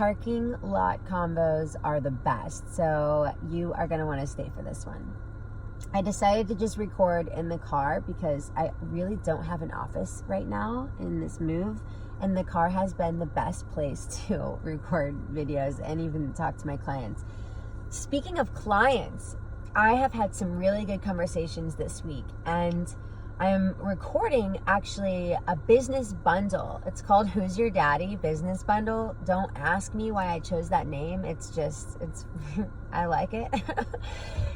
parking lot combos are the best, so you are going to want to stay for this one. I decided to just record in the car because I really don't have an office right now in this move, and the car has been the best place to record videos and even talk to my clients. Speaking of clients, I have had some really good conversations this week, and I'm recording actually a business bundle. It's called Who's Your Daddy Business Bundle. Don't ask me why I chose that name. It's I like it.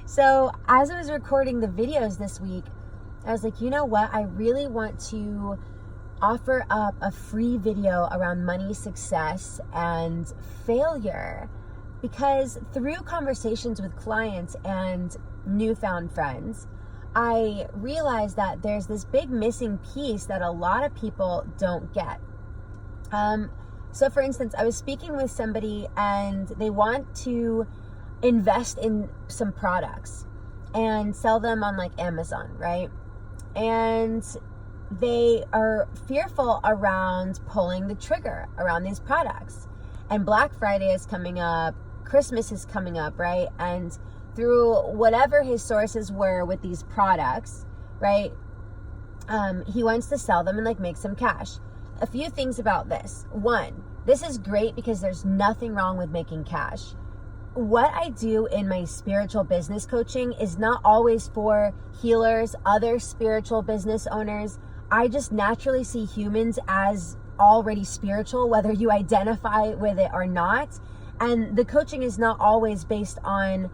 So as I was recording the videos this week, I was like, you know what? I really want to offer up a free video around money, success, and failure. Because through conversations with clients and newfound friends, I realized that there's this big missing piece that a lot of people don't get. So for instance, I was speaking with somebody and they want to invest in some products and sell them on like Amazon, right? And they are fearful around pulling the trigger around these products. And Black Friday is coming up, Christmas is coming up, right? And through whatever his sources were with these products, right? He wants to sell them and like make some cash. A few things about this. One, this is great because there's nothing wrong with making cash. What I do in my spiritual business coaching is not always for healers, other spiritual business owners. I just naturally see humans as already spiritual, whether you identify with it or not. And the coaching is not always based on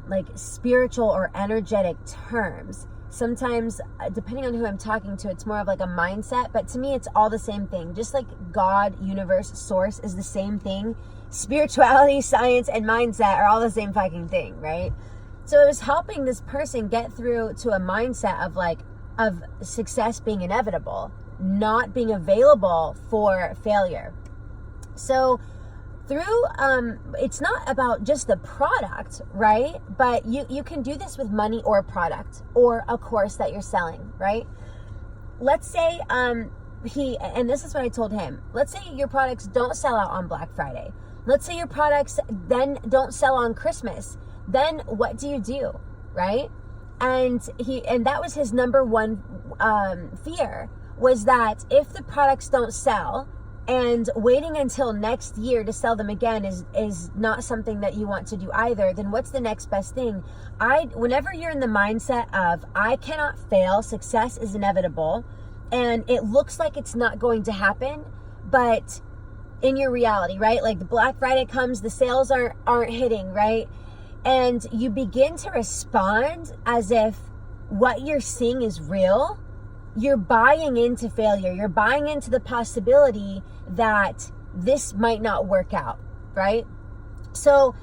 like spiritual or energetic terms. Sometimes, depending on who I'm talking to, it's more of like a mindset, but to me, it's all the same thing. Just like God, universe, source is the same thing. Spirituality, science, and mindset are all the same fucking thing, right? So it was helping this person get through to a mindset of success being inevitable, not being available for failure. So through, it's not about just the product, right? But you can do this with money or a product or a course that you're selling, right? Let's say, and this is what I told him. Let's say your products don't sell out on Black Friday. Let's say your products then don't sell on Christmas. Then what do you do, right? And that was his number one fear, was that if the products don't sell, and waiting until next year to sell them again is not something that you want to do either, then what's the next best thing? Whenever you're in the mindset of, I cannot fail, success is inevitable, and it looks like it's not going to happen, but in your reality, right? Like the Black Friday comes, the sales aren't hitting, right? And you begin to respond as if what you're seeing is real. You're buying into failure. You're buying into the possibility that this might not work out, right? So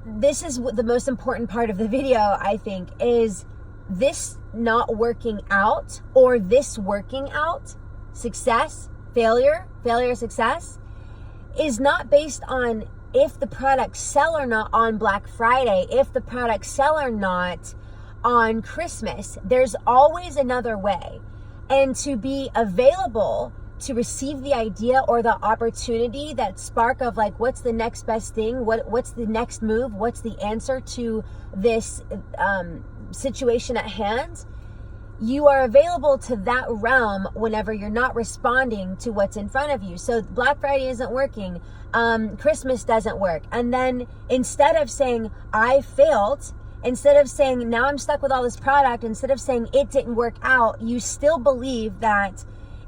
this is the most important part of the video, I think, is this not working out or this working out, success, failure, success, is not based on if the products sell or not on Black Friday, if the products sell or not on Christmas. There's always another way. And to be available to receive the idea or the opportunity, that spark of like, what's the next best thing? What's the next move? What's the answer to this situation at hand? You are available to that realm whenever you're not responding to what's in front of you. So Black Friday isn't working. Christmas doesn't work. And then instead of saying, I failed, instead of saying, now I'm stuck with all this product, instead of saying it didn't work out, you still believe that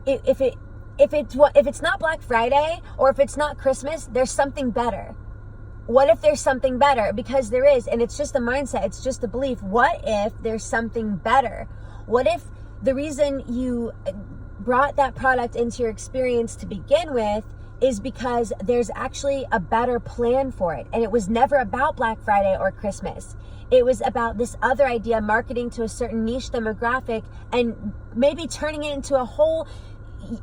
if it's not Black Friday or if it's not Christmas, there's something better. What if there's something better? Because there is, and it's just a mindset, it's just a belief. What if there's something better? What if the reason you brought that product into your experience to begin with is because there's actually a better plan for it, and it was never about Black Friday or Christmas. It was about this other idea, marketing to a certain niche demographic and maybe turning it into a whole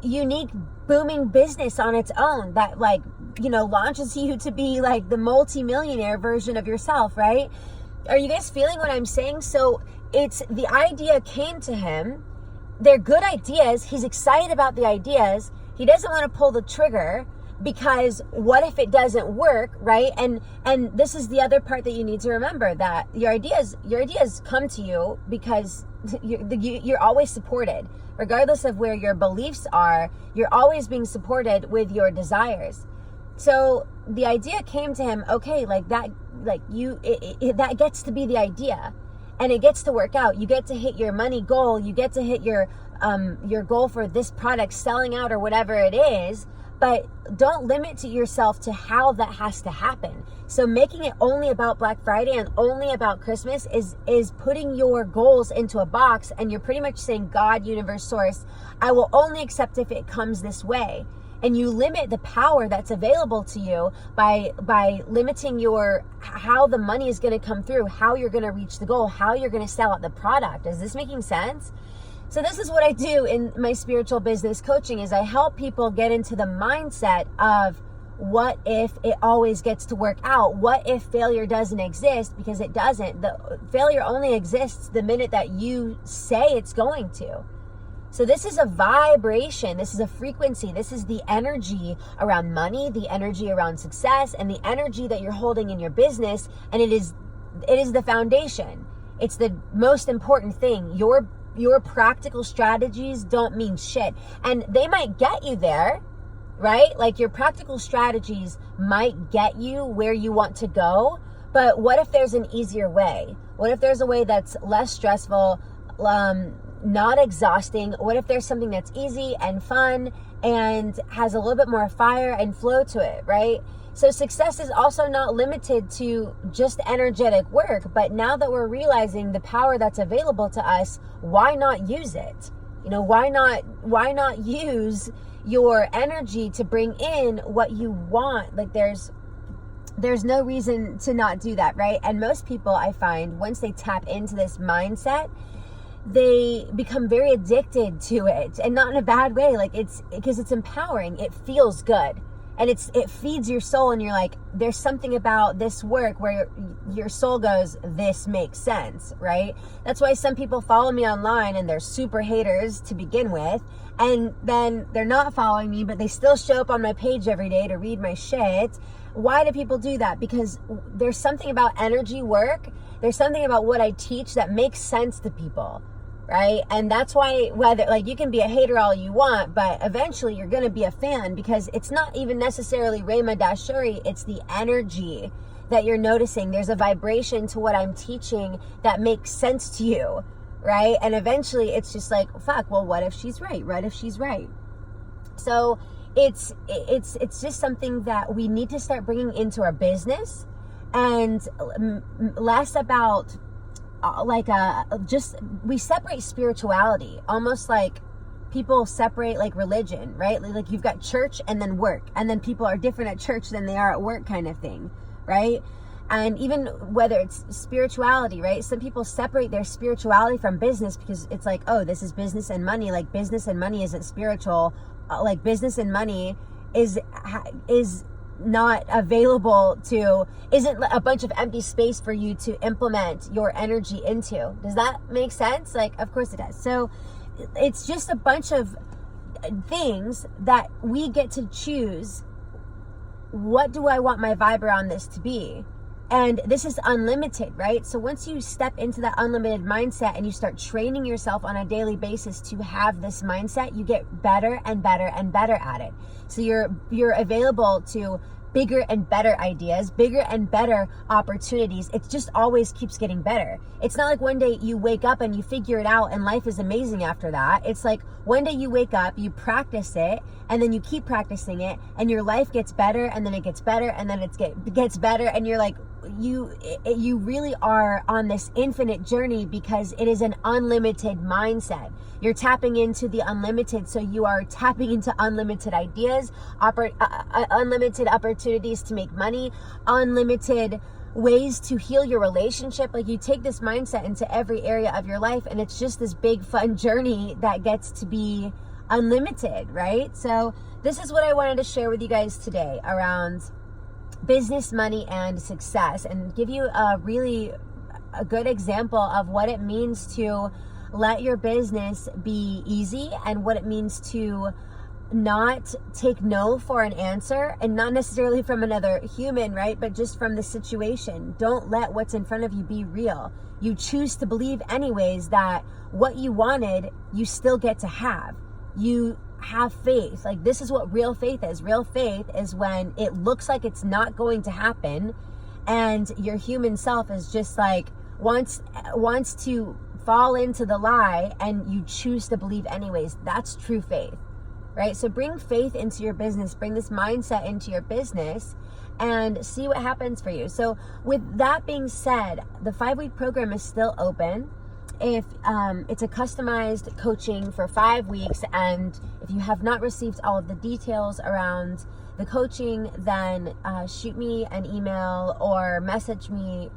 unique booming business on its own that launches you to be like the multi-millionaire version of yourself, right? Are you guys feeling what I'm saying? So it's the idea came to him. They're good ideas. He's excited about the ideas. He doesn't want to pull the trigger. because what if it doesn't work, right? And this is the other part that you need to remember, that your ideas come to you because you're always supported. Regardless of where your beliefs are, you're always being supported with your desires. So the idea came to him, okay, like that, like that gets to be the idea, and it gets to work out. You get to hit your money goal. You get to hit your goal for this product selling out or whatever it is. But don't limit yourself to how that has to happen. So making it only about Black Friday and only about Christmas is putting your goals into a box, and you're pretty much saying, God, universe, source, I will only accept if it comes this way. And you limit the power that's available to you by limiting how the money is going to come through, how you're going to reach the goal, how you're going to sell out the product. Is this making sense? So this is what I do in my spiritual business coaching, is I help people get into the mindset of, what if it always gets to work out? What if failure doesn't exist? Because it doesn't. The failure only exists the minute that you say it's going to. So this is a vibration. This is a frequency. This is the energy around money, the energy around success, and the energy that you're holding in your business. And it is the foundation. It's the most important thing. Your practical strategies don't mean shit. And they might get you there, right? Like your practical strategies might get you where you want to go. But what if there's an easier way? What if there's a way that's less stressful, not exhausting? What if there's something that's easy and fun and has a little bit more fire and flow to it, right? So success is also not limited to just energetic work, but now that we're realizing the power that's available to us, why not use it? Why not use your energy to bring in what you want? Like there's no reason to not do that, right? And most people, I find, once they tap into this mindset, they become very addicted to it, and not in a bad way. Like it's because it's empowering. It feels good. And it feeds your soul, and you're like, there's something about this work where your soul goes, this makes sense, right? That's why some people follow me online and they're super haters to begin with, and then they're not following me, but they still show up on my page every day to read my shit. Why do people do that? Because there's something about energy work, there's something about what I teach that makes sense to people, right? And that's why, whether, like, you can be a hater all you want, but eventually you're going to be a fan, because it's not even necessarily Rema Dashuri, it's the energy that you're noticing. There's a vibration to what I'm teaching that makes sense to you, right? And eventually it's just like, fuck, well, what if she's right? What if she's right? So it's just something that we need to start bringing into our business, and less about we separate spirituality, almost like people separate like religion, right? Like you've got church and then work, and then people are different at church than they are at work, kind of thing, right? And even whether it's spirituality, right? Some people separate their spirituality from business because it's like, oh, this is business and money. Like business and money isn't spiritual. Like business and money is not available to, isn't a bunch of empty space for you to implement your energy into. Does that make sense? Like, of course it does. So it's just a bunch of things that we get to choose. What do I want my vibe around this to be? And this is unlimited, right? So once you step into that unlimited mindset and you start training yourself on a daily basis to have this mindset, you get better and better and better at it. So you're available to bigger and better ideas, bigger and better opportunities. It just always keeps getting better. It's not like one day you wake up and you figure it out and life is amazing after that. It's like one day you wake up, you practice it, and then you keep practicing it, and your life gets better, and then it gets better, and then it gets better, and you're like, you really are on this infinite journey because it is an unlimited mindset. You're tapping into the unlimited, so you are tapping into unlimited ideas, unlimited opportunities to make money, unlimited ways to heal your relationship. Like you take this mindset into every area of your life, and it's just this big fun journey that gets to be unlimited, right? So this is what I wanted to share with you guys today around business, money, and success, and give you a good example of what it means to let your business be easy, and what it means to not take no for an answer, and not necessarily from another human, right? But just from the situation. Don't let what's in front of you be real. You choose to believe anyways that what you wanted, you still get to have. You have faith. Like, this is what real faith is. Real faith is when it looks like it's not going to happen, and your human self is just like wants to fall into the lie, and you choose to believe anyways. That's true faith, right? So bring faith into your business, bring this mindset into your business, and see what happens for you. So with that being said, the 5-week program is still open. If it's a customized coaching for 5 weeks, and if you have not received all of the details around the coaching, then shoot me an email or message me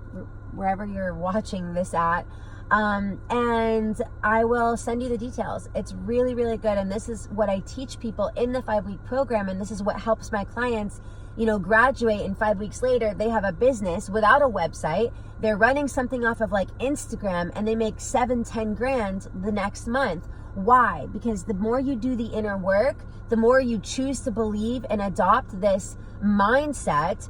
wherever you're watching this at, and I will send you the details. It's really, really good, and this is what I teach people in the 5-week program, and this is what helps my clients, graduate, and 5 weeks later they have a business without a website. They're running something off of like Instagram, and they make 7-10 grand the next month. Why? Because the more you do the inner work, the more you choose to believe and adopt this mindset,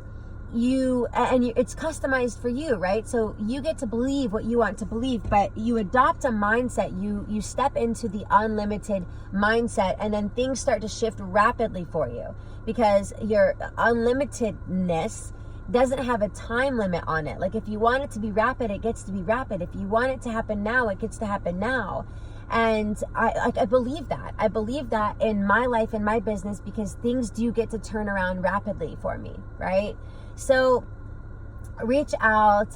it's customized for you, right? So you get to believe what you want to believe, but you adopt a mindset. You step into the unlimited mindset, and then things start to shift rapidly for you, because your unlimitedness doesn't have a time limit on it. Like, if you want it to be rapid, it gets to be rapid. If you want it to happen now, it gets to happen now. And I believe that. I believe that in my life, in my business, because things do get to turn around rapidly for me, right? So reach out,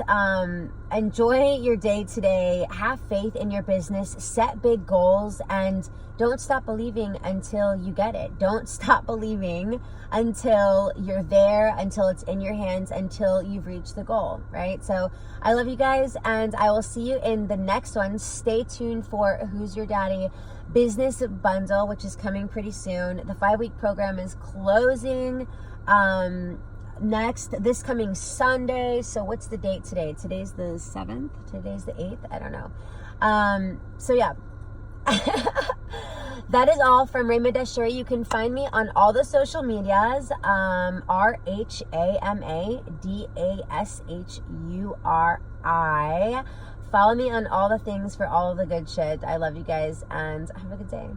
enjoy your day today, have faith in your business, set big goals, and don't stop believing until you get it. Don't stop believing until you're there, until it's in your hands, until you've reached the goal, right? So I love you guys, and I will see you in the next one. Stay tuned for Who's Your Daddy Business Bundle, which is coming pretty soon. The 5-week program is closing this coming Sunday. So what's the date today? Today's the 7th? Today's the 8th? I don't know. So yeah. That is all from Rhema Dashuri. You can find me on all the social medias, RHAMADASHURI. Follow me on all the things for all of the good shit. I love you guys, and have a good day.